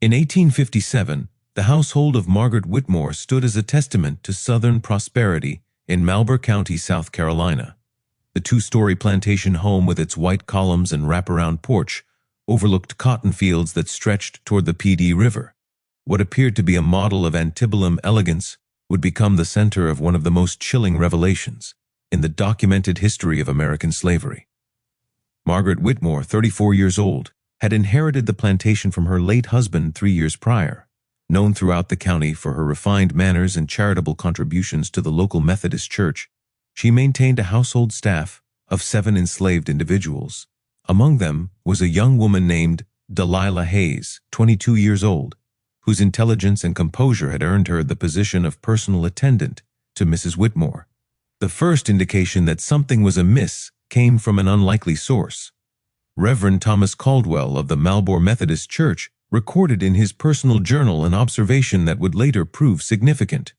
In 1857, the household of Margaret Whitmore stood as a testament to Southern prosperity in Malheur County, South Carolina. The two-story plantation home with its white columns and wraparound porch overlooked cotton fields that stretched toward the PD River. What appeared to be a model of antebellum elegance would become the center of one of the most chilling revelations in the documented history of American slavery. Margaret Whitmore, 34 years old, had inherited the plantation from her late husband 3 years prior. Known throughout the county for her refined manners and charitable contributions to the local Methodist church, she maintained a household staff of 7 enslaved individuals. Among them was a young woman named Delilah Hayes, 22 years old, whose intelligence and composure had earned her the position of personal attendant to Mrs. Whitmore. The first indication that something was amiss came from an unlikely source. Reverend Thomas Caldwell of the Malheur Methodist Church recorded in his personal journal an observation that would later prove significant.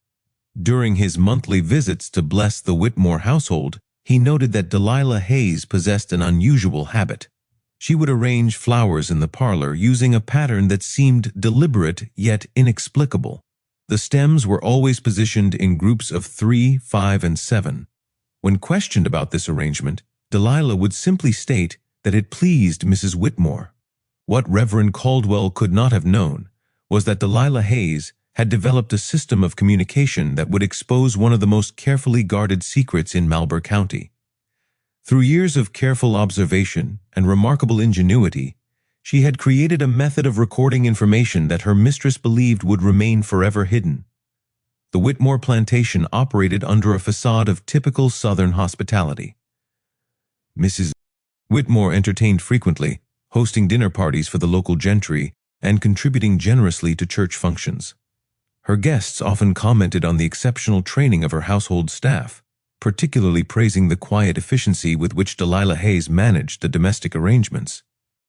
During his monthly visits to bless the Whitmore household, he noted that Delilah Hayes possessed an unusual habit. She would arrange flowers in the parlor using a pattern that seemed deliberate yet inexplicable. The stems were always positioned in groups of 3, 5, and 7. When questioned about this arrangement, Delilah would simply state that it pleased Mrs. Whitmore. What Reverend Caldwell could not have known was that Delilah Hayes had developed a system of communication that would expose one of the most carefully guarded secrets in Malheur County. Through years of careful observation and remarkable ingenuity, she had created a method of recording information that her mistress believed would remain forever hidden. The Whitmore plantation operated under a facade of typical Southern hospitality. Mrs. Whitmore entertained frequently, hosting dinner parties for the local gentry and contributing generously to church functions. Her guests often commented on the exceptional training of her household staff, particularly praising the quiet efficiency with which Delilah Hayes managed the domestic arrangements.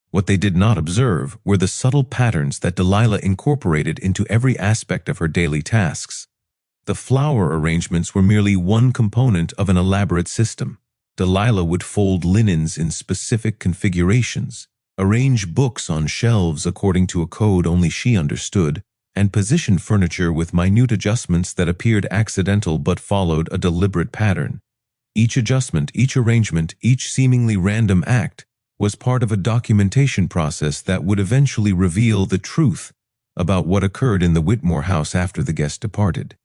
What they did not observe were the subtle patterns that Delilah incorporated into every aspect of her daily tasks. The flower arrangements were merely one component of an elaborate system. Delilah would fold linens in specific configurations, arrange books on shelves according to a code only she understood, and position furniture with minute adjustments that appeared accidental but followed a deliberate pattern. Each adjustment, each arrangement, each seemingly random act was part of a documentation process that would eventually reveal the truth about what occurred in the Whitmore house after the guest departed.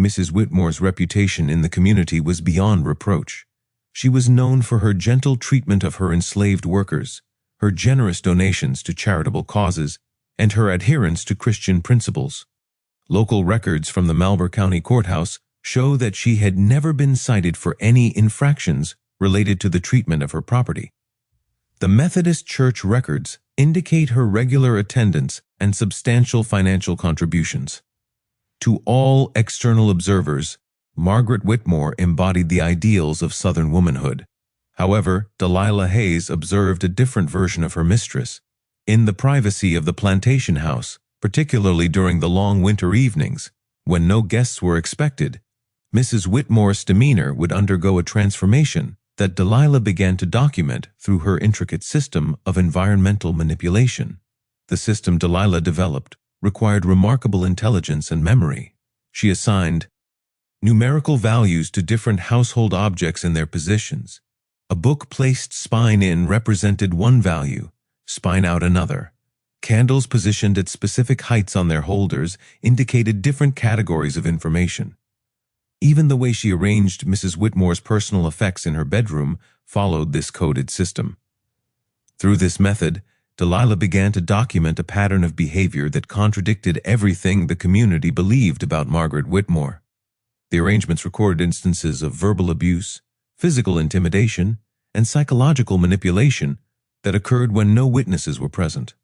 Mrs. Whitmore's reputation in the community was beyond reproach. She was known for her gentle treatment of her enslaved workers, her generous donations to charitable causes, and her adherence to Christian principles. Local records from the Malheur County Courthouse show that she had never been cited for any infractions related to the treatment of her property. The Methodist Church records indicate her regular attendance and substantial financial contributions. To all external observers, Margaret Whitmore embodied the ideals of Southern womanhood. However, Delilah Hayes observed a different version of her mistress. In the privacy of the plantation house, particularly during the long winter evenings, when no guests were expected, Mrs. Whitmore's demeanor would undergo a transformation that Delilah began to document through her intricate system of environmental manipulation. The system Delilah developed required remarkable intelligence and memory. She assigned numerical values to different household objects in their positions. A book placed spine in represented one value, spine out another. Candles positioned at specific heights on their holders indicated different categories of information. Even the way she arranged Mrs. Whitmore's personal effects in her bedroom followed this coded system. Through this method, Delilah began to document a pattern of behavior that contradicted everything the community believed about Margaret Whitmore. The arrangements recorded instances of verbal abuse, physical intimidation, and psychological manipulation that occurred when no witnesses were present.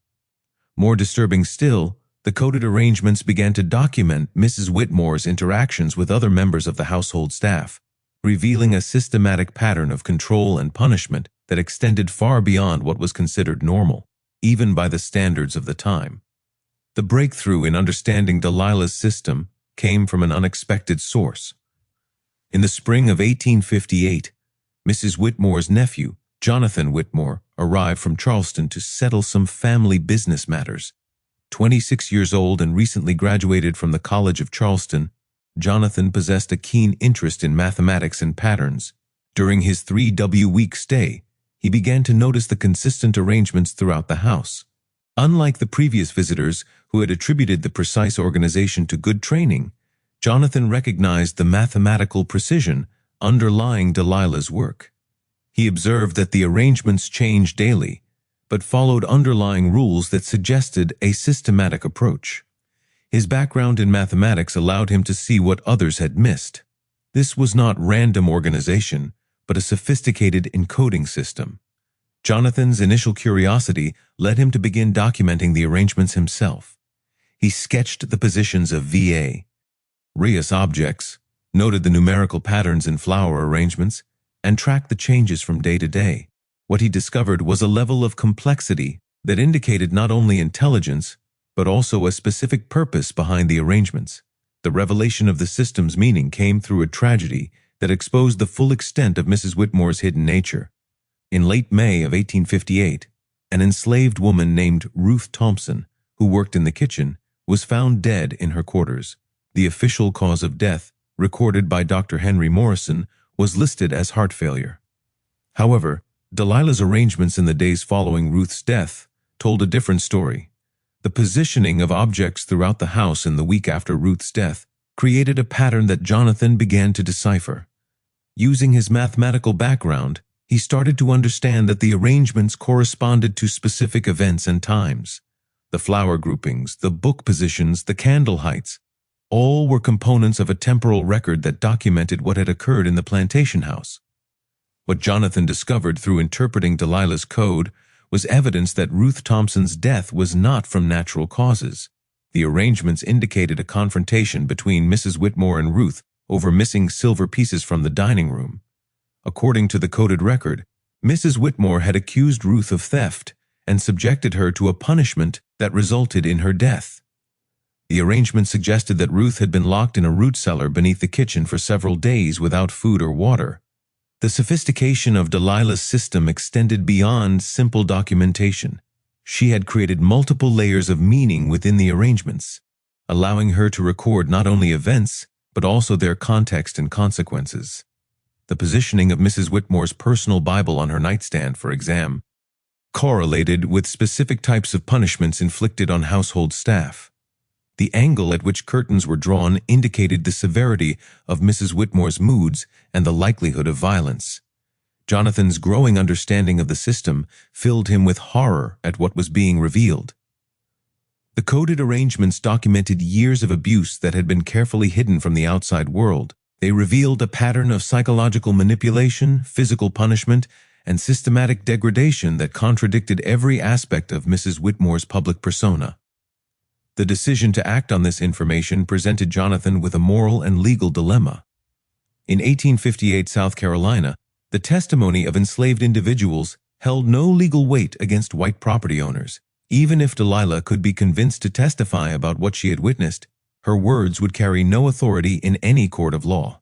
More disturbing still, the coded arrangements began to document Mrs. Whitmore's interactions with other members of the household staff, revealing a systematic pattern of control and punishment that extended far beyond what was considered normal, even by the standards of the time. The breakthrough in understanding Delilah's system came from an unexpected source. In the spring of 1858, Mrs. Whitmore's nephew, Jonathan Whitmore, arrived from Charleston to settle some family business matters. 26 years old and recently graduated from the College of Charleston, Jonathan possessed a keen interest in mathematics and patterns. During his 3-week stay, he began to notice the consistent arrangements throughout the house. Unlike the previous visitors who had attributed the precise organization to good training, Jonathan recognized the mathematical precision underlying Delilah's work. He observed that the arrangements changed daily, but followed underlying rules that suggested a systematic approach. His background in mathematics allowed him to see what others had missed. This was not random organization, but a sophisticated encoding system. Jonathan's initial curiosity led him to begin documenting the arrangements himself. He sketched the positions of various objects, noted the numerical patterns in flower arrangements, and tracked the changes from day to day. What he discovered was a level of complexity that indicated not only intelligence, but also a specific purpose behind the arrangements. The revelation of the system's meaning came through a tragedy that exposed the full extent of Mrs. Whitmore's hidden nature. In late May of 1858, an enslaved woman named Ruth Thompson, who worked in the kitchen, was found dead in her quarters. The official cause of death, recorded by Dr. Henry Morrison, was listed as heart failure. However, Delilah's arrangements in the days following Ruth's death told a different story. The positioning of objects throughout the house in the week after Ruth's death created a pattern that Jonathan began to decipher. Using his mathematical background, he started to understand that the arrangements corresponded to specific events and times. The flower groupings, the book positions, the candle heights, all were components of a temporal record that documented what had occurred in the plantation house. What Jonathan discovered through interpreting Delilah's code was evidence that Ruth Thompson's death was not from natural causes. The arrangements indicated a confrontation between Mrs. Whitmore and Ruth over missing silver pieces from the dining room. According to the coded record, Mrs. Whitmore had accused Ruth of theft and subjected her to a punishment that resulted in her death. The arrangement suggested that Ruth had been locked in a root cellar beneath the kitchen for several days without food or water. The sophistication of Delilah's system extended beyond simple documentation. She had created multiple layers of meaning within the arrangements, allowing her to record not only events, but also their context and consequences. The positioning of Mrs. Whitmore's personal Bible on her nightstand for exam correlated with specific types of punishments inflicted on household staff. The angle at which curtains were drawn indicated the severity of Mrs. Whitmore's moods and the likelihood of violence. Jonathan's growing understanding of the system filled him with horror at what was being revealed. The coded arrangements documented years of abuse that had been carefully hidden from the outside world. They revealed a pattern of psychological manipulation, physical punishment, and systematic degradation that contradicted every aspect of Mrs. Whitmore's public persona. The decision to act on this information presented Jonathan with a moral and legal dilemma. In 1858 South Carolina, the testimony of enslaved individuals held no legal weight against white property owners. Even if Delilah could be convinced to testify about what she had witnessed, her words would carry no authority in any court of law.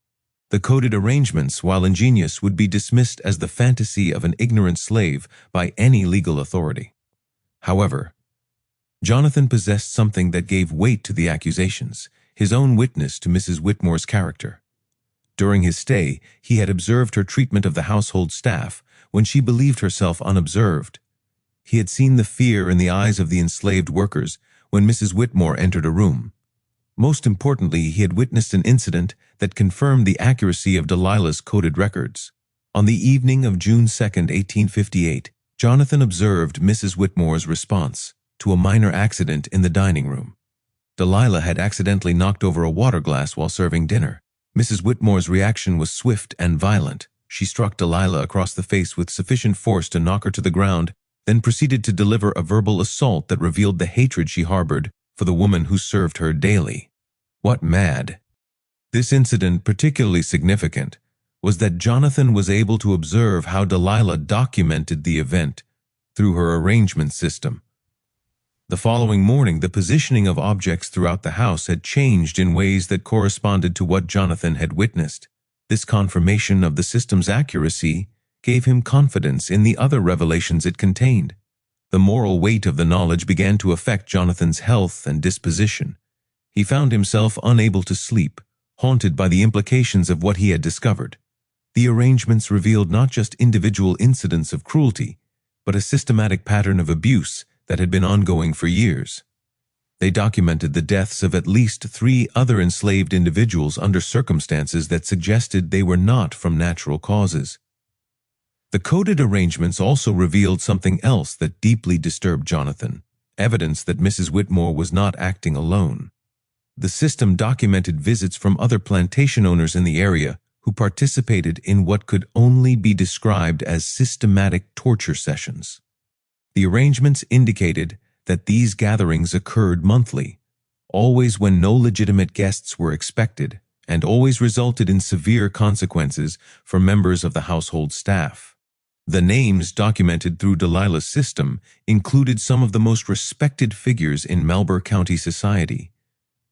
The coded arrangements, while ingenious, would be dismissed as the fantasy of an ignorant slave by any legal authority. However, Jonathan possessed something that gave weight to the accusations, his own witness to Mrs. Whitmore's character. During his stay, he had observed her treatment of the household staff when she believed herself unobserved. He had seen the fear in the eyes of the enslaved workers when Mrs. Whitmore entered a room. Most importantly, he had witnessed an incident that confirmed the accuracy of Delilah's coded records. On the evening of June 2, 1858, Jonathan observed Mrs. Whitmore's response to a minor accident in the dining room. Delilah had accidentally knocked over a water glass while serving dinner. Mrs. Whitmore's reaction was swift and violent. She struck Delilah across the face with sufficient force to knock her to the ground, then proceeded to deliver a verbal assault that revealed the hatred she harbored for the woman who served her daily. What mad! This incident, particularly significant, was that Jonathan was able to observe how Delilah documented the event through her arrangement system. The following morning, the positioning of objects throughout the house had changed in ways that corresponded to what Jonathan had witnessed. This confirmation of the system's accuracy gave him confidence in the other revelations it contained. The moral weight of the knowledge began to affect Jonathan's health and disposition. He found himself unable to sleep, haunted by the implications of what he had discovered. The arrangements revealed not just individual incidents of cruelty, but a systematic pattern of abuse that had been ongoing for years. They documented the deaths of at least 3 other enslaved individuals under circumstances that suggested they were not from natural causes. The coded arrangements also revealed something else that deeply disturbed Jonathan, evidence that Mrs. Whitmore was not acting alone. The system documented visits from other plantation owners in the area who participated in what could only be described as systematic torture sessions. The arrangements indicated that these gatherings occurred monthly, always when no legitimate guests were expected, and always resulted in severe consequences for members of the household staff. The names documented through Delilah's system included some of the most respected figures in Malheur County society.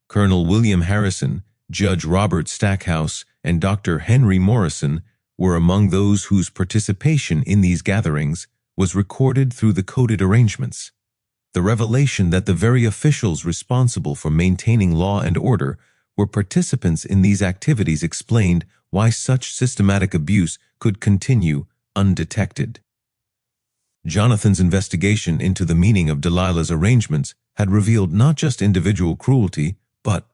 Colonel William Harrison, Judge Robert Stackhouse, and Dr. Henry Morrison were among those whose participation in these gatherings was recorded through the coded arrangements. The revelation that the very officials responsible for maintaining law and order were participants in these activities explained why such systematic abuse could continue undetected. Jonathan's investigation into the meaning of Delilah's arrangements had revealed not just individual cruelty, but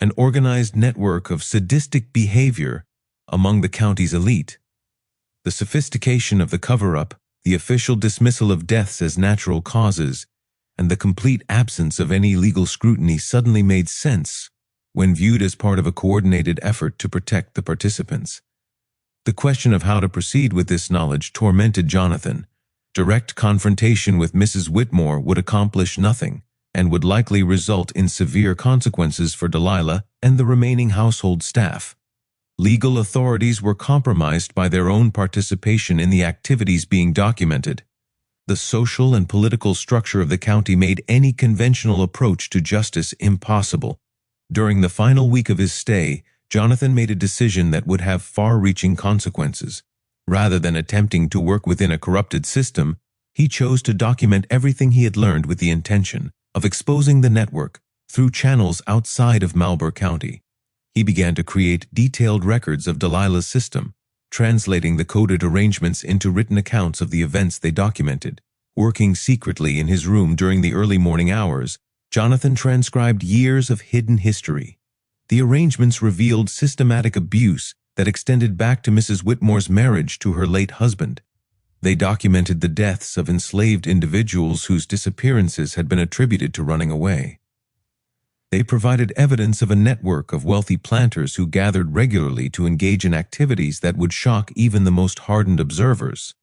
an organized network of sadistic behavior among the county's elite. The sophistication of the cover-up, the official dismissal of deaths as natural causes, and the complete absence of any legal scrutiny suddenly made sense when viewed as part of a coordinated effort to protect the participants. The question of how to proceed with this knowledge tormented Jonathan. Direct confrontation with Mrs. Whitmore would accomplish nothing, and would likely result in severe consequences for Delilah and the remaining household staff. Legal authorities were compromised by their own participation in the activities being documented. The social and political structure of the county made any conventional approach to justice impossible. During the final week of his stay, Jonathan made a decision that would have far-reaching consequences. Rather than attempting to work within a corrupted system, he chose to document everything he had learned with the intention of exposing the network through channels outside of Malheur County. He began to create detailed records of Delilah's system, translating the coded arrangements into written accounts of the events they documented. Working secretly in his room during the early morning hours, Jonathan transcribed years of hidden history. The arrangements revealed systematic abuse that extended back to Mrs. Whitmore's marriage to her late husband. They documented the deaths of enslaved individuals whose disappearances had been attributed to running away. They provided evidence of a network of wealthy planters who gathered regularly to engage in activities that would shock even the most hardened observers.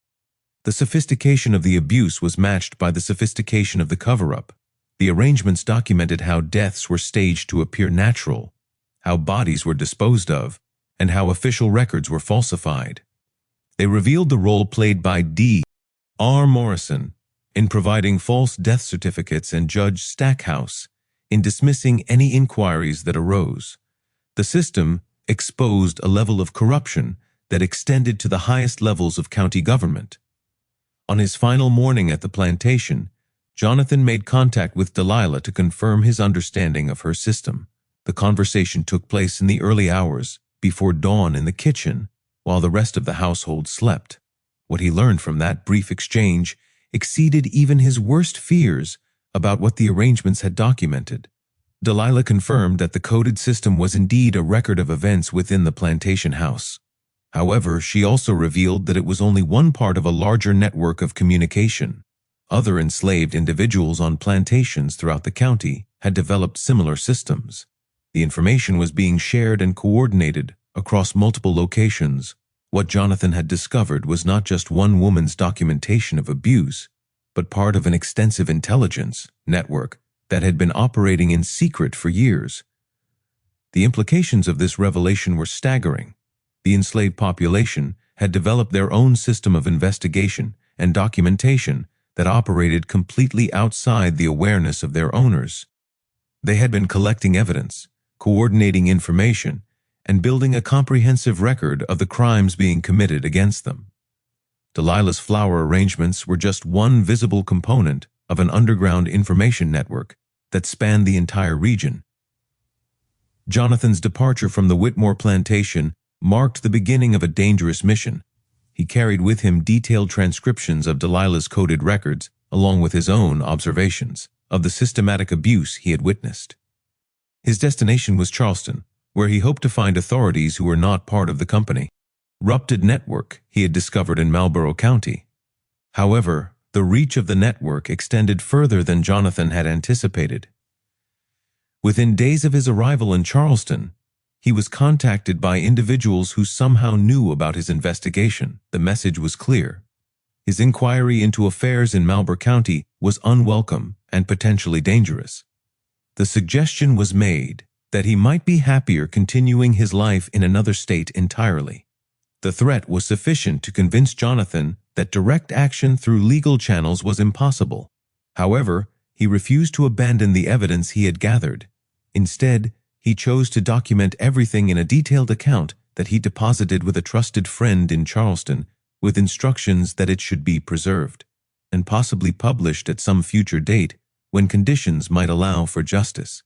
The sophistication of the abuse was matched by the sophistication of the cover-up. The arrangements documented how deaths were staged to appear natural, how bodies were disposed of, and how official records were falsified. They revealed the role played by D.R. Morrison in providing false death certificates and Judge Stackhouse in dismissing any inquiries that arose. The system exposed a level of corruption that extended to the highest levels of county government. On his final morning at the plantation, Jonathan made contact with Delilah to confirm his understanding of her system. The conversation took place in the early hours, before dawn in the kitchen, while the rest of the household slept. What he learned from that brief exchange exceeded even his worst fears about what the arrangements had documented. Delilah confirmed that the coded system was indeed a record of events within the plantation house. However, she also revealed that it was only one part of a larger network of communication. Other enslaved individuals on plantations throughout the county had developed similar systems. The information was being shared and coordinated across multiple locations. What Jonathan had discovered was not just one woman's documentation of abuse, but part of an extensive intelligence network that had been operating in secret for years. The implications of this revelation were staggering. The enslaved population had developed their own system of investigation and documentation that operated completely outside the awareness of their owners. They had been collecting evidence, coordinating information, and building a comprehensive record of the crimes being committed against them. Delilah's flower arrangements were just one visible component of an underground information network that spanned the entire region. Jonathan's departure from the Whitmore plantation marked the beginning of a dangerous mission. He carried with him detailed transcriptions of Delilah's coded records, along with his own observations of the systematic abuse he had witnessed. His destination was Charleston, where he hoped to find authorities who were not part of the company. Rupted network he had discovered in Marlborough County. However, the reach of the network extended further than Jonathan had anticipated. Within days of his arrival in Charleston, he was contacted by individuals who somehow knew about his investigation. The message was clear. His inquiry into affairs in Marlborough County was unwelcome and potentially dangerous. The suggestion was made that he might be happier continuing his life in another state entirely. The threat was sufficient to convince Jonathan that direct action through legal channels was impossible. However, he refused to abandon the evidence he had gathered. Instead, he chose to document everything in a detailed account that he deposited with a trusted friend in Charleston, with instructions that it should be preserved and possibly published at some future date when conditions might allow for justice.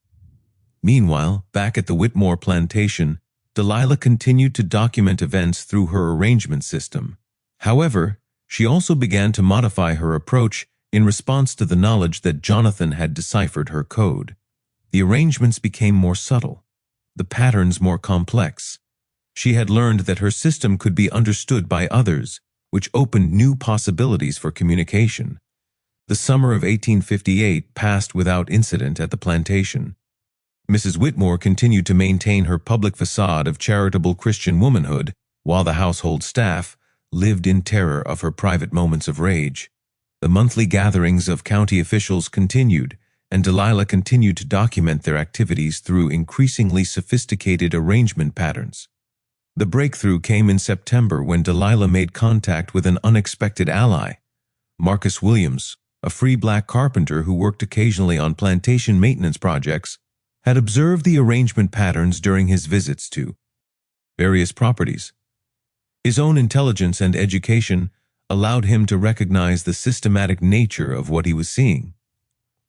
Meanwhile, back at the Whitmore plantation, Delilah continued to document events through her arrangement system. However, she also began to modify her approach in response to the knowledge that Jonathan had deciphered her code. The arrangements became more subtle, the patterns more complex. She had learned that her system could be understood by others, which opened new possibilities for communication. The summer of 1858 passed without incident at the plantation. Mrs. Whitmore continued to maintain her public facade of charitable Christian womanhood, while the household staff lived in terror of her private moments of rage. The monthly gatherings of county officials continued, and Delilah continued to document their activities through increasingly sophisticated arrangement patterns. The breakthrough came in September when Delilah made contact with an unexpected ally. Marcus Williams, a free black carpenter who worked occasionally on plantation maintenance projects, had observed the arrangement patterns during his visits to various properties. His own intelligence and education allowed him to recognize the systematic nature of what he was seeing.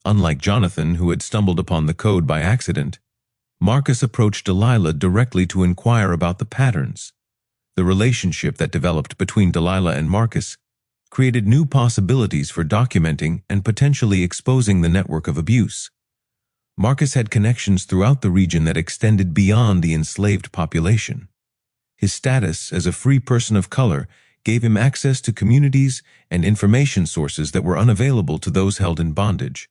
Unlike Jonathan, who had stumbled upon the code by accident, Marcus approached Delilah directly to inquire about the patterns. The relationship that developed between Delilah and Marcus created new possibilities for documenting and potentially exposing the network of abuse. Marcus had connections throughout the region that extended beyond the enslaved population. His status as a free person of color gave him access to communities and information sources that were unavailable to those held in bondage.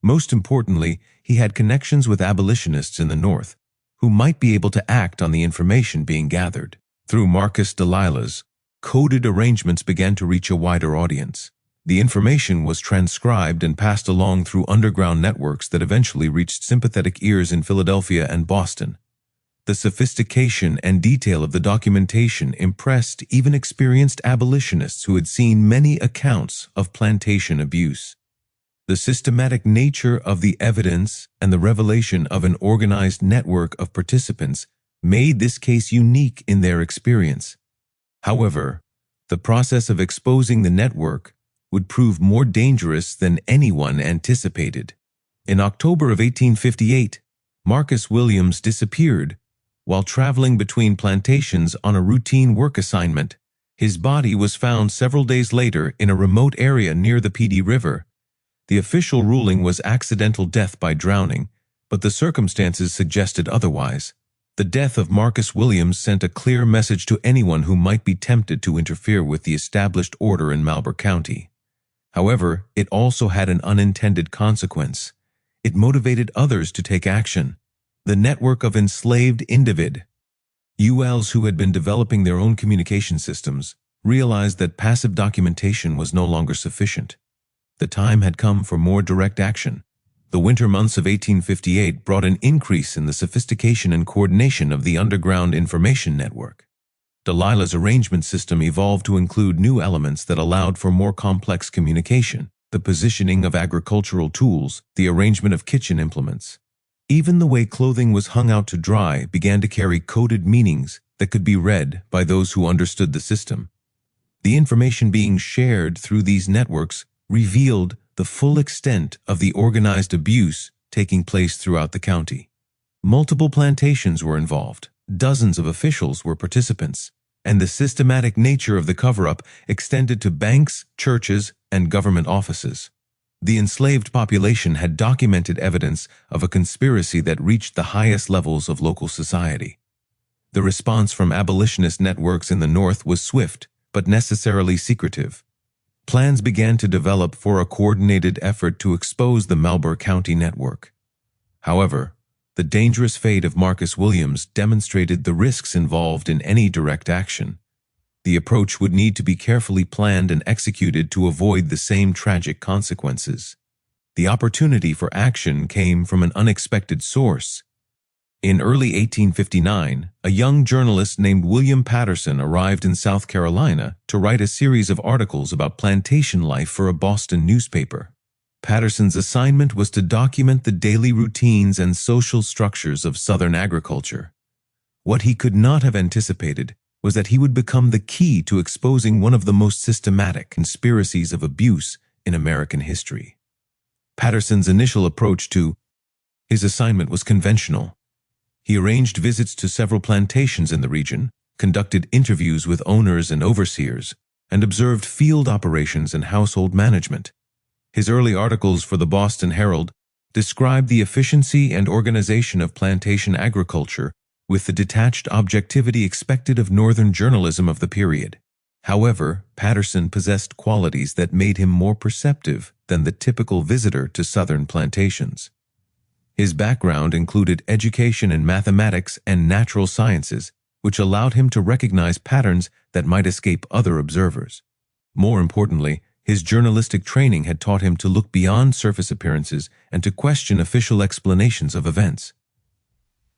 Most importantly, he had connections with abolitionists in the North, who might be able to act on the information being gathered. Through Marcus Delilah's coded arrangements began to reach a wider audience. The information was transcribed and passed along through underground networks that eventually reached sympathetic ears in Philadelphia and Boston. The sophistication and detail of the documentation impressed even experienced abolitionists who had seen many accounts of plantation abuse. The systematic nature of the evidence and the revelation of an organized network of participants made this case unique in their experience. However, the process of exposing the network would prove more dangerous than anyone anticipated. In October of 1858, Marcus Williams disappeared while traveling between plantations on a routine work assignment. His body was found several days later in a remote area near the PD River. The official ruling was accidental death by drowning, but the circumstances suggested otherwise. The death of Marcus Williams sent a clear message to anyone who might be tempted to interfere with the established order in Marlborough County. However, it also had an unintended consequence. It motivated others to take action. The network of enslaved individuals who had been developing their own communication systems realized that passive documentation was no longer sufficient. The time had come for more direct action. The winter months of 1858 brought an increase in the sophistication and coordination of the underground information network. Delilah's arrangement system evolved to include new elements that allowed for more complex communication, the positioning of agricultural tools, the arrangement of kitchen implements. Even the way clothing was hung out to dry began to carry coded meanings that could be read by those who understood the system. The information being shared through these networks revealed the full extent of the organized abuse taking place throughout the county. Multiple plantations were involved, dozens of officials were participants, and the systematic nature of the cover-up extended to banks, churches, and government offices. The enslaved population had documented evidence of a conspiracy that reached the highest levels of local society. The response from abolitionist networks in the North was swift, but necessarily secretive. Plans began to develop for a coordinated effort to expose the Malheur County network. However, the dangerous fate of Marcus Williams demonstrated the risks involved in any direct action. The approach would need to be carefully planned and executed to avoid the same tragic consequences. The opportunity for action came from an unexpected source. In early 1859, a young journalist named William Patterson arrived in South Carolina to write a series of articles about plantation life for a Boston newspaper. Patterson's assignment was to document the daily routines and social structures of Southern agriculture. What he could not have anticipated was that he would become the key to exposing one of the most systematic conspiracies of abuse in American history. Patterson's initial approach to his assignment was conventional. He arranged visits to several plantations in the region, conducted interviews with owners and overseers, and observed field operations and household management. His early articles for the Boston Herald described the efficiency and organization of plantation agriculture with the detached objectivity expected of Northern journalism of the period. However, Patterson possessed qualities that made him more perceptive than the typical visitor to Southern plantations. His background included education in mathematics and natural sciences, which allowed him to recognize patterns that might escape other observers. More importantly, his journalistic training had taught him to look beyond surface appearances and to question official explanations of events.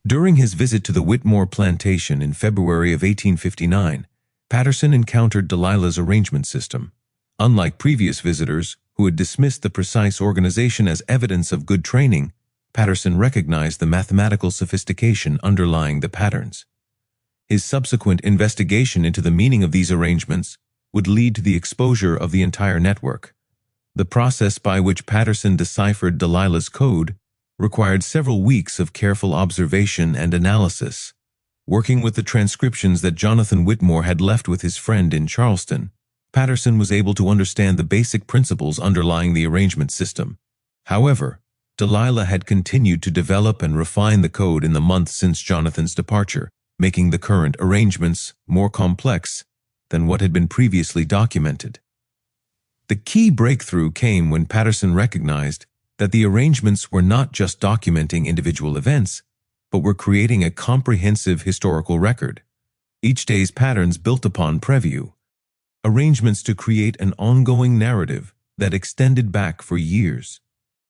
During his visit to the Whitmore plantation in February of 1859, Patterson encountered Delilah's arrangement system. Unlike previous visitors, who had dismissed the precise organization as evidence of good training, Patterson recognized the mathematical sophistication underlying the patterns. His subsequent investigation into the meaning of these arrangements would lead to the exposure of the entire network. The process by which Patterson deciphered Delilah's code required several weeks of careful observation and analysis. Working with the transcriptions that Jonathan Whitmore had left with his friend in Charleston, Patterson was able to understand the basic principles underlying the arrangement system. However, Delilah had continued to develop and refine the code in the months since Jonathan's departure, making the current arrangements more complex than what had been previously documented. The key breakthrough came when Patterson recognized that the arrangements were not just documenting individual events, but were creating a comprehensive historical record. Each day's patterns built upon preview, arrangements to create an ongoing narrative that extended back for years.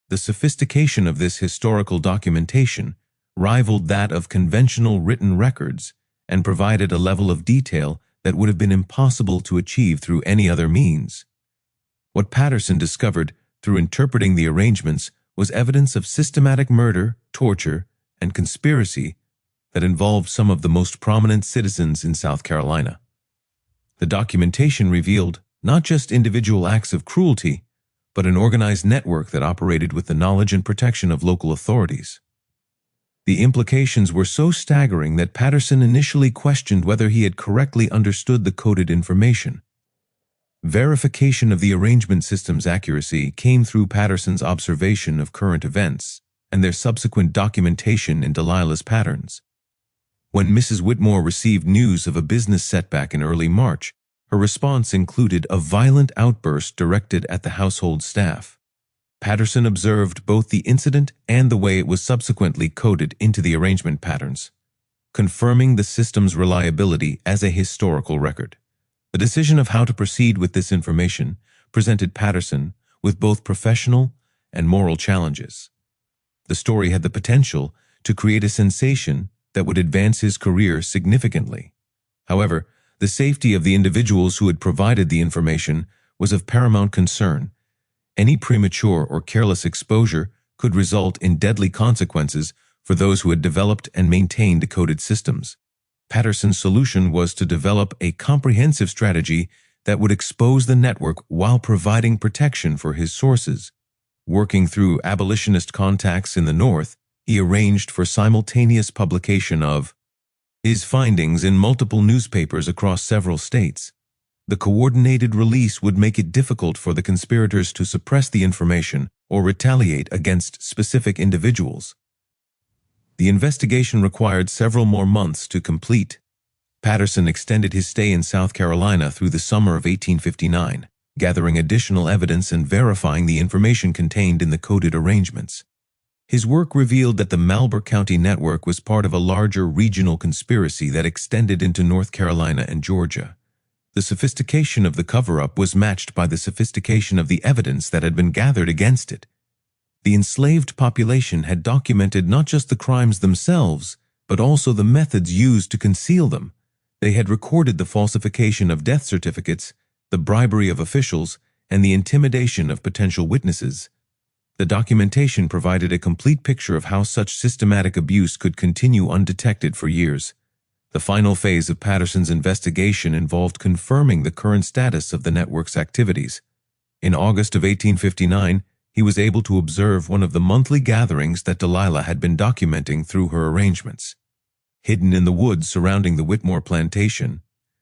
The sophistication of this historical documentation rivaled that of conventional written records and provided a level of detail that would have been impossible to achieve through any other means. What Patterson discovered through interpreting the arrangements was evidence of systematic murder, torture, and conspiracy that involved some of the most prominent citizens in South Carolina. The documentation revealed not just individual acts of cruelty, but an organized network that operated with the knowledge and protection of local authorities. The implications were so staggering that Patterson initially questioned whether he had correctly understood the coded information. Verification of the arrangement system's accuracy came through Patterson's observation of current events and their subsequent documentation in Delilah's patterns. When Mrs. Whitmore received news of a business setback in early March, her response included a violent outburst directed at the household staff. Patterson observed both the incident and the way it was subsequently coded into the arrangement patterns, confirming the system's reliability as a historical record. The decision of how to proceed with this information presented Patterson with both professional and moral challenges. The story had the potential to create a sensation that would advance his career significantly. However, the safety of the individuals who had provided the information was of paramount concern. Any premature or careless exposure could result in deadly consequences for those who had developed and maintained decoded systems. Patterson's solution was to develop a comprehensive strategy that would expose the network while providing protection for his sources. Working through abolitionist contacts in the North, he arranged for simultaneous publication of his findings in multiple newspapers across several states. The coordinated release would make it difficult for the conspirators to suppress the information or retaliate against specific individuals. The investigation required several more months to complete. Patterson extended his stay in South Carolina through the summer of 1859, gathering additional evidence and verifying the information contained in the coded arrangements. His work revealed that the Malheur County network was part of a larger regional conspiracy that extended into North Carolina and Georgia. The sophistication of the cover-up was matched by the sophistication of the evidence that had been gathered against it. The enslaved population had documented not just the crimes themselves, but also the methods used to conceal them. They had recorded the falsification of death certificates, the bribery of officials, and the intimidation of potential witnesses. The documentation provided a complete picture of how such systematic abuse could continue undetected for years. The final phase of Patterson's investigation involved confirming the current status of the network's activities. In August of 1859, he was able to observe one of the monthly gatherings that Delilah had been documenting through her arrangements. Hidden in the woods surrounding the Whitmore plantation,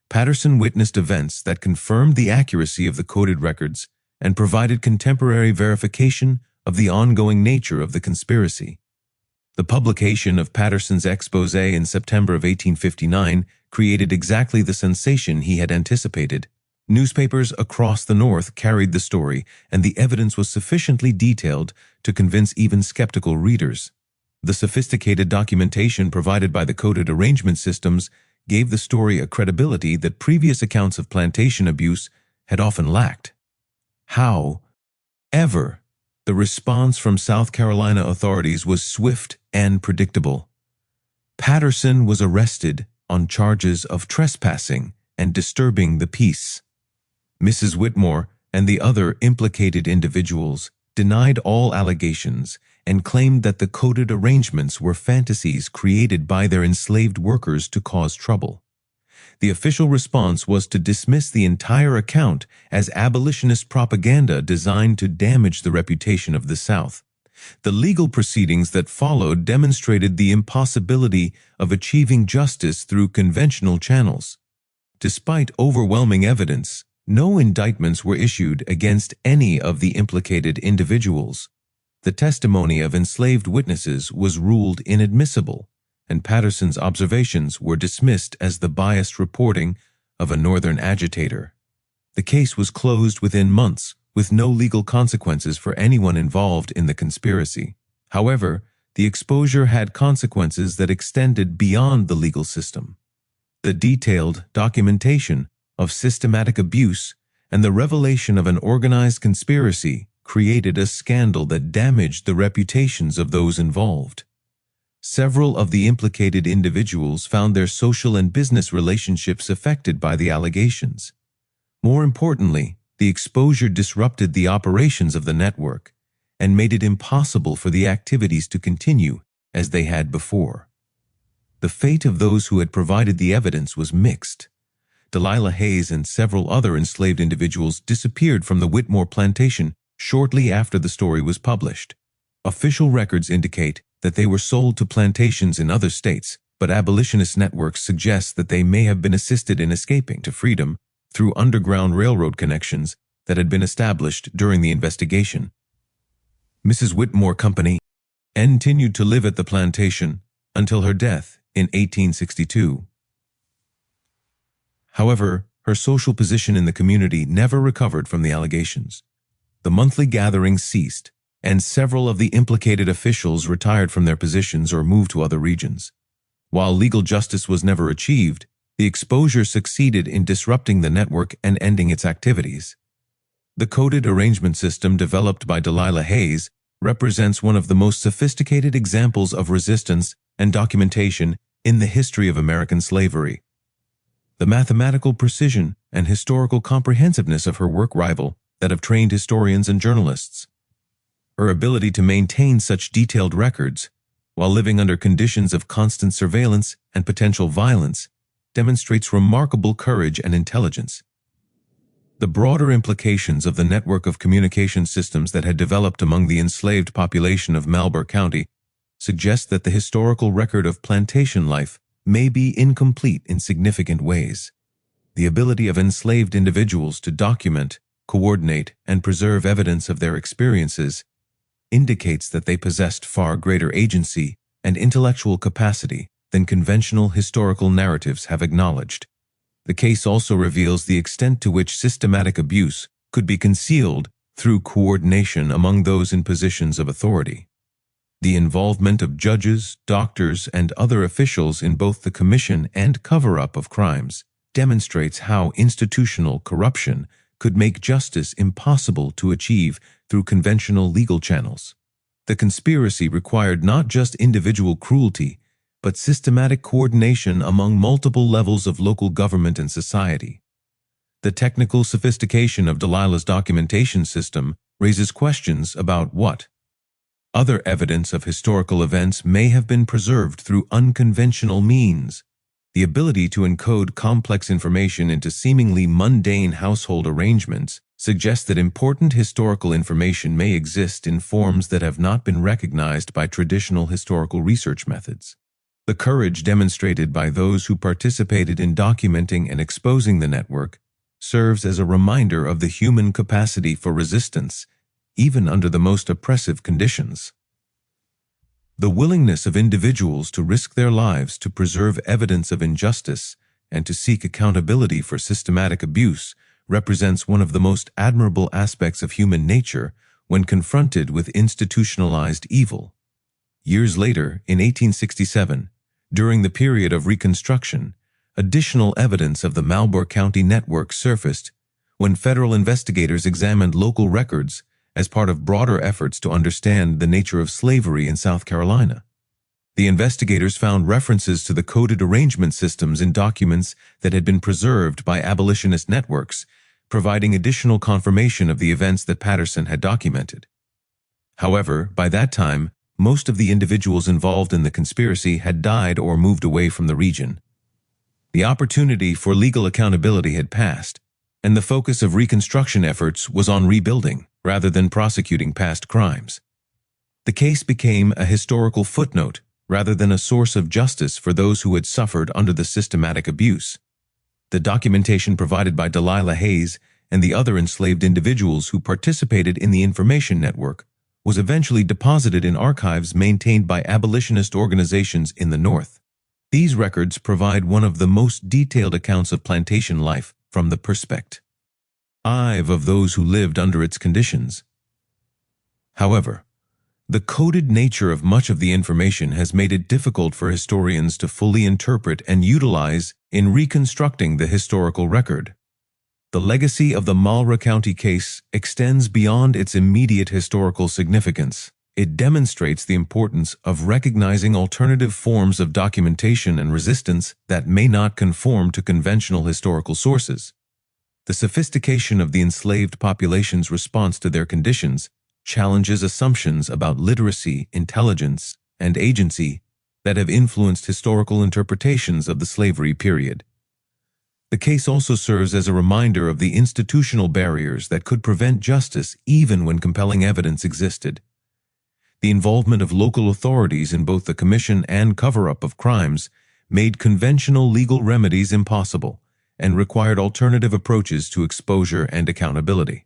Patterson witnessed events that confirmed the accuracy of the coded records and provided contemporary verification of the ongoing nature of the conspiracy. The publication of Patterson's expose in September of 1859 created exactly the sensation he had anticipated. Newspapers across the North carried the story, and the evidence was sufficiently detailed to convince even skeptical readers. The sophisticated documentation provided by the coded arrangement systems gave the story a credibility that previous accounts of plantation abuse had often lacked. However, the response from South Carolina authorities was swift and predictable. Patterson was arrested on charges of trespassing and disturbing the peace. Mrs. Whitmore and the other implicated individuals denied all allegations and claimed that the coded arrangements were fantasies created by their enslaved workers to cause trouble. The official response was to dismiss the entire account as abolitionist propaganda designed to damage the reputation of the South. The legal proceedings that followed demonstrated the impossibility of achieving justice through conventional channels. Despite overwhelming evidence, no indictments were issued against any of the implicated individuals. The testimony of enslaved witnesses was ruled inadmissible, and Patterson's observations were dismissed as the biased reporting of a Northern agitator. The case was closed within months, with no legal consequences for anyone involved in the conspiracy. However, the exposure had consequences that extended beyond the legal system. The detailed documentation of systematic abuse and the revelation of an organized conspiracy created a scandal that damaged the reputations of those involved. Several of the implicated individuals found their social and business relationships affected by the allegations. More importantly, the exposure disrupted the operations of the network and made it impossible for the activities to continue as they had before. The fate of those who had provided the evidence was mixed. Delilah Hayes and several other enslaved individuals disappeared from the Whitmore plantation shortly after the story was published. Official records indicate that they were sold to plantations in other states, but abolitionist networks suggest that they may have been assisted in escaping to freedom through underground railroad connections that had been established during the investigation. Mrs. Whitmore Company continued to live at the plantation until her death in 1862. However, her social position in the community never recovered from the allegations. The monthly gatherings ceased, and several of the implicated officials retired from their positions or moved to other regions. While legal justice was never achieved, the exposure succeeded in disrupting the network and ending its activities. The coded arrangement system developed by Delilah Hayes represents one of the most sophisticated examples of resistance and documentation in the history of American slavery. The mathematical precision and historical comprehensiveness of her work rival that have trained historians and journalists. Her ability to maintain such detailed records, while living under conditions of constant surveillance and potential violence, demonstrates remarkable courage and intelligence. The broader implications of the network of communication systems that had developed among the enslaved population of Malheur County suggest that the historical record of plantation life may be incomplete in significant ways. The ability of enslaved individuals to document, coordinate, and preserve evidence of their experiences indicates that they possessed far greater agency and intellectual capacity than conventional historical narratives have acknowledged. The case also reveals the extent to which systematic abuse could be concealed through coordination among those in positions of authority. The involvement of judges, doctors, and other officials in both the commission and cover-up of crimes demonstrates how institutional corruption could make justice impossible to achieve through conventional legal channels. The conspiracy required not just individual cruelty, but systematic coordination among multiple levels of local government and society. The technical sophistication of Delilah's documentation system raises questions about what other evidence of historical events may have been preserved through unconventional means. The ability to encode complex information into seemingly mundane household arrangements suggests that important historical information may exist in forms that have not been recognized by traditional historical research methods. The courage demonstrated by those who participated in documenting and exposing the network serves as a reminder of the human capacity for resistance, even under the most oppressive conditions. The willingness of individuals to risk their lives to preserve evidence of injustice and to seek accountability for systematic abuse represents one of the most admirable aspects of human nature when confronted with institutionalized evil. Years later, in 1867, during the period of Reconstruction, additional evidence of the Malheur County network surfaced when federal investigators examined local records as part of broader efforts to understand the nature of slavery in South Carolina. The investigators found references to the coded arrangement systems in documents that had been preserved by abolitionist networks, providing additional confirmation of the events that Patterson had documented. However, by that time, most of the individuals involved in the conspiracy had died or moved away from the region. The opportunity for legal accountability had passed, and the focus of Reconstruction efforts was on rebuilding rather than prosecuting past crimes. The case became a historical footnote rather than a source of justice for those who had suffered under the systematic abuse. The documentation provided by Delilah Hayes and the other enslaved individuals who participated in the information network was eventually deposited in archives maintained by abolitionist organizations in the North. These records provide one of the most detailed accounts of plantation life from the perspective of those who lived under its conditions. However, the coded nature of much of the information has made it difficult for historians to fully interpret and utilize in reconstructing the historical record. The legacy of the Malheur County case extends beyond its immediate historical significance. It demonstrates the importance of recognizing alternative forms of documentation and resistance that may not conform to conventional historical sources. The sophistication of the enslaved population's response to their conditions challenges assumptions about literacy, intelligence, and agency that have influenced historical interpretations of the slavery period. The case also serves as a reminder of the institutional barriers that could prevent justice even when compelling evidence existed. The involvement of local authorities in both the commission and cover-up of crimes made conventional legal remedies impossible and required alternative approaches to exposure and accountability.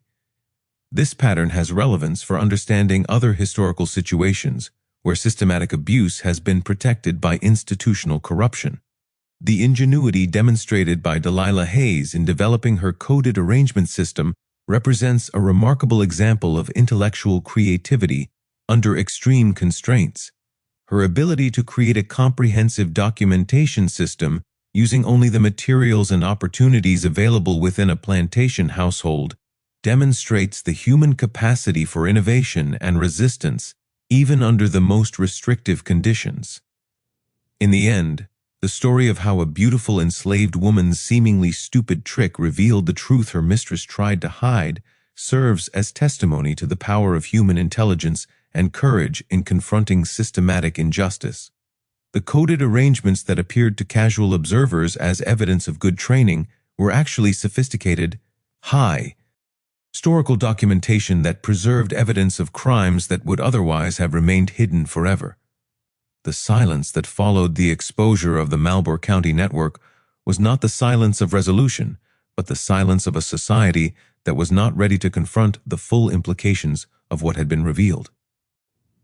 This pattern has relevance for understanding other historical situations where systematic abuse has been protected by institutional corruption. The ingenuity demonstrated by Delilah Hayes in developing her coded arrangement system represents a remarkable example of intellectual creativity under extreme constraints. Her ability to create a comprehensive documentation system using only the materials and opportunities available within a plantation household demonstrates the human capacity for innovation and resistance even under the most restrictive conditions. In the end, the story of how a beautiful enslaved woman's seemingly stupid trick revealed the truth her mistress tried to hide serves as testimony to the power of human intelligence and courage in confronting systematic injustice. The coded arrangements that appeared to casual observers as evidence of good training were actually sophisticated, high historical documentation that preserved evidence of crimes that would otherwise have remained hidden forever. The silence that followed the exposure of the Marlborough County network was not the silence of resolution, but the silence of a society that was not ready to confront the full implications of what had been revealed.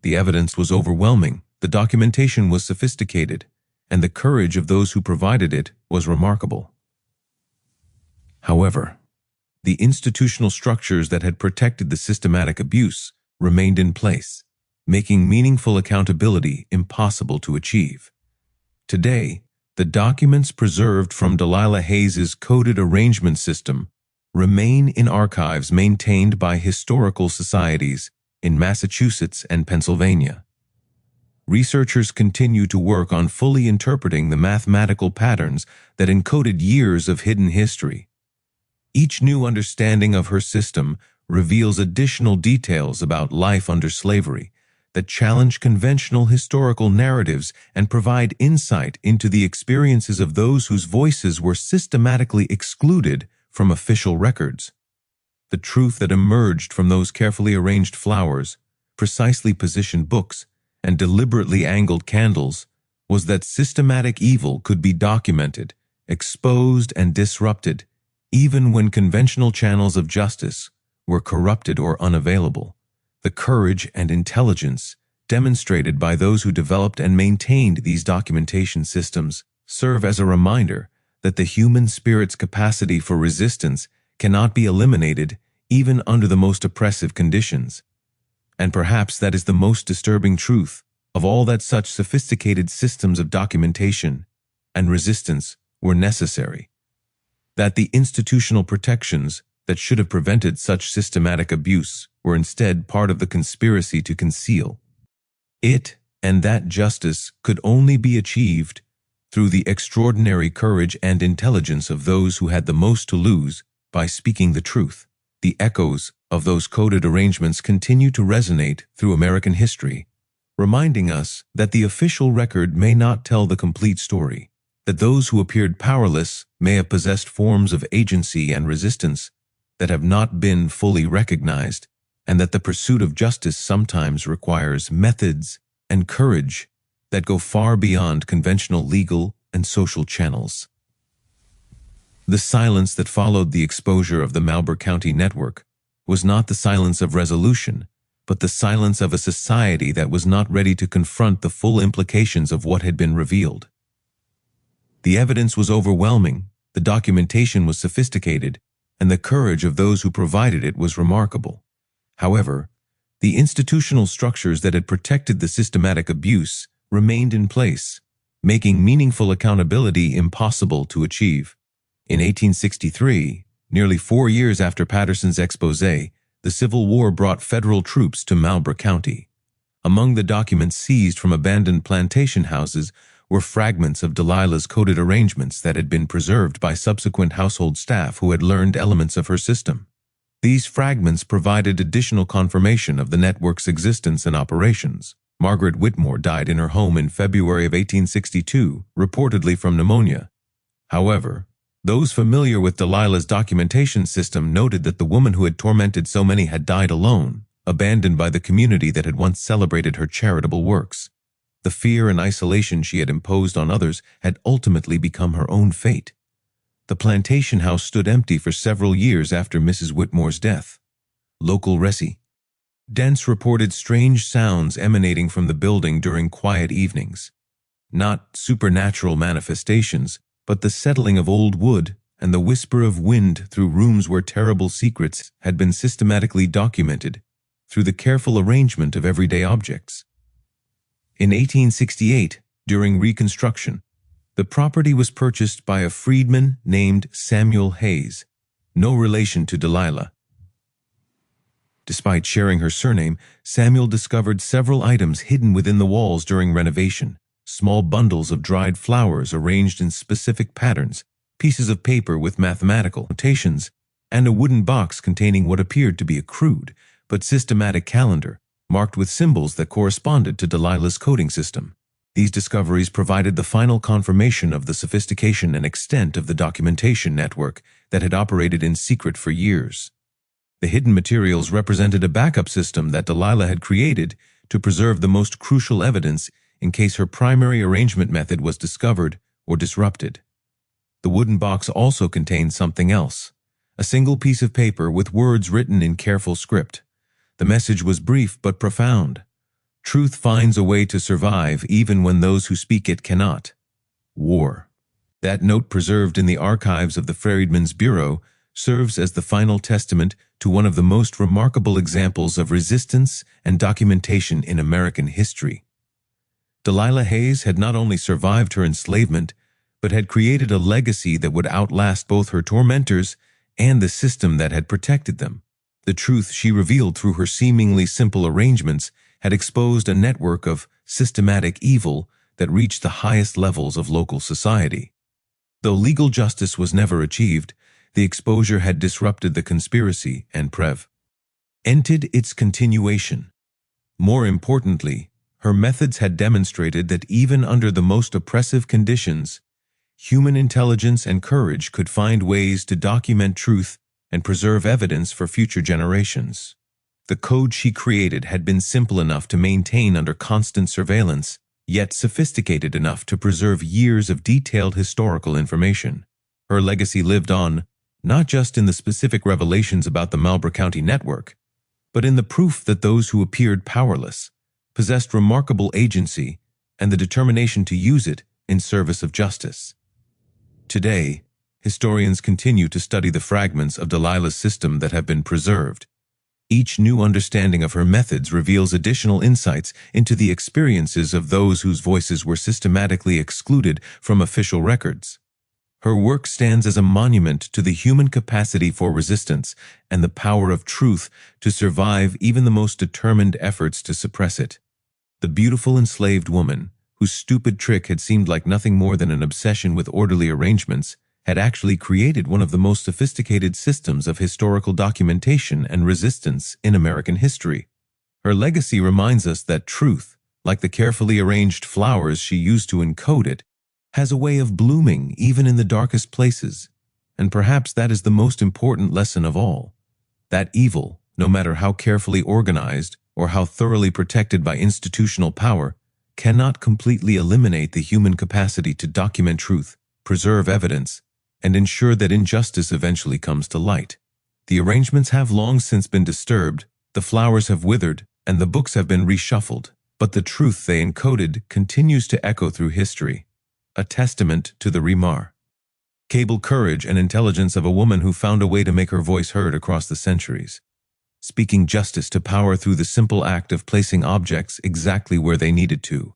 The evidence was overwhelming, the documentation was sophisticated, and the courage of those who provided it was remarkable. However, the institutional structures that had protected the systematic abuse remained in place, making meaningful accountability impossible to achieve. Today, the documents preserved from Delilah Hayes's coded arrangement system remain in archives maintained by historical societies in Massachusetts and Pennsylvania. Researchers continue to work on fully interpreting the mathematical patterns that encoded years of hidden history. Each new understanding of her system reveals additional details about life under slavery that challenge conventional historical narratives and provide insight into the experiences of those whose voices were systematically excluded from official records. The truth that emerged from those carefully arranged flowers, precisely positioned books, and deliberately angled candles was that systematic evil could be documented, exposed, and disrupted, even when conventional channels of justice were corrupted or unavailable. The courage and intelligence demonstrated by those who developed and maintained these documentation systems serve as a reminder that the human spirit's capacity for resistance cannot be eliminated even under the most oppressive conditions. And perhaps that is the most disturbing truth of all, that such sophisticated systems of documentation and resistance were necessary. That the institutional protections that should have prevented such systematic abuse were instead part of the conspiracy to conceal it, and that justice could only be achieved through the extraordinary courage and intelligence of those who had the most to lose by speaking the truth. The echoes of those coded arrangements continue to resonate through American history, reminding us that the official record may not tell the complete story, that those who appeared powerless may have possessed forms of agency and resistance that have not been fully recognized, and that the pursuit of justice sometimes requires methods and courage that go far beyond conventional legal and social channels. The silence that followed the exposure of the Marlborough County network was not the silence of resolution, but the silence of a society that was not ready to confront the full implications of what had been revealed. The evidence was overwhelming, the documentation was sophisticated, and the courage of those who provided it was remarkable. However, the institutional structures that had protected the systematic abuse remained in place, making meaningful accountability impossible to achieve. In 1863, nearly 4 years after Patterson's exposé, the Civil War brought federal troops to Marlborough County. Among the documents seized from abandoned plantation houses were fragments of Delilah's coded arrangements that had been preserved by subsequent household staff who had learned elements of her system. These fragments provided additional confirmation of the network's existence and operations. Margaret Whitmore died in her home in February of 1862, reportedly from pneumonia. However, those familiar with Delilah's documentation system noted that the woman who had tormented so many had died alone, abandoned by the community that had once celebrated her charitable works. The fear and isolation she had imposed on others had ultimately become her own fate. The plantation house stood empty for several years after Mrs. Whitmore's death. Local residents reported strange sounds emanating from the building during quiet evenings. Not supernatural manifestations, but the settling of old wood and the whisper of wind through rooms where terrible secrets had been systematically documented through the careful arrangement of everyday objects. In 1868, during Reconstruction, the property was purchased by a freedman named Samuel Hayes, no relation to Delilah. Despite sharing her surname, Samuel discovered several items hidden within the walls during renovation. Small bundles of dried flowers arranged in specific patterns, pieces of paper with mathematical notations, and a wooden box containing what appeared to be a crude but systematic calendar, marked with symbols that corresponded to Delilah's coding system. These discoveries provided the final confirmation of the sophistication and extent of the documentation network that had operated in secret for years. The hidden materials represented a backup system that Delilah had created to preserve the most crucial evidence in case her primary arrangement method was discovered or disrupted. The wooden box also contained something else, a single piece of paper with words written in careful script. The message was brief but profound. Truth finds a way to survive even when those who speak it cannot. War. That note, preserved in the archives of the Freedmen's Bureau, serves as the final testament to one of the most remarkable examples of resistance and documentation in American history. Delilah Hayes had not only survived her enslavement, but had created a legacy that would outlast both her tormentors and the system that had protected them. The truth she revealed through her seemingly simple arrangements had exposed a network of systematic evil that reached the highest levels of local society. Though legal justice was never achieved, the exposure had disrupted the conspiracy and prevented its continuation. More importantly, her methods had demonstrated that even under the most oppressive conditions, human intelligence and courage could find ways to document truth and preserve evidence for future generations. The code she created had been simple enough to maintain under constant surveillance, yet sophisticated enough to preserve years of detailed historical information. Her legacy lived on, not just in the specific revelations about the Marlborough County network, but in the proof that those who appeared powerless possessed remarkable agency and the determination to use it in service of justice. Today, historians continue to study the fragments of Delilah's system that have been preserved. Each new understanding of her methods reveals additional insights into the experiences of those whose voices were systematically excluded from official records. Her work stands as a monument to the human capacity for resistance and the power of truth to survive even the most determined efforts to suppress it. The beautiful enslaved woman, whose stupid trick had seemed like nothing more than an obsession with orderly arrangements, had actually created one of the most sophisticated systems of historical documentation and resistance in American history. Her legacy reminds us that truth, like the carefully arranged flowers she used to encode it, has a way of blooming even in the darkest places. And perhaps that is the most important lesson of all. That evil, no matter how carefully organized or how thoroughly protected by institutional power, cannot completely eliminate the human capacity to document truth, preserve evidence, and ensure that injustice eventually comes to light. The arrangements have long since been disturbed, the flowers have withered, and the books have been reshuffled, but the truth they encoded continues to echo through history, a testament to the remarkable courage and intelligence of a woman who found a way to make her voice heard across the centuries, speaking justice to power through the simple act of placing objects exactly where they needed to.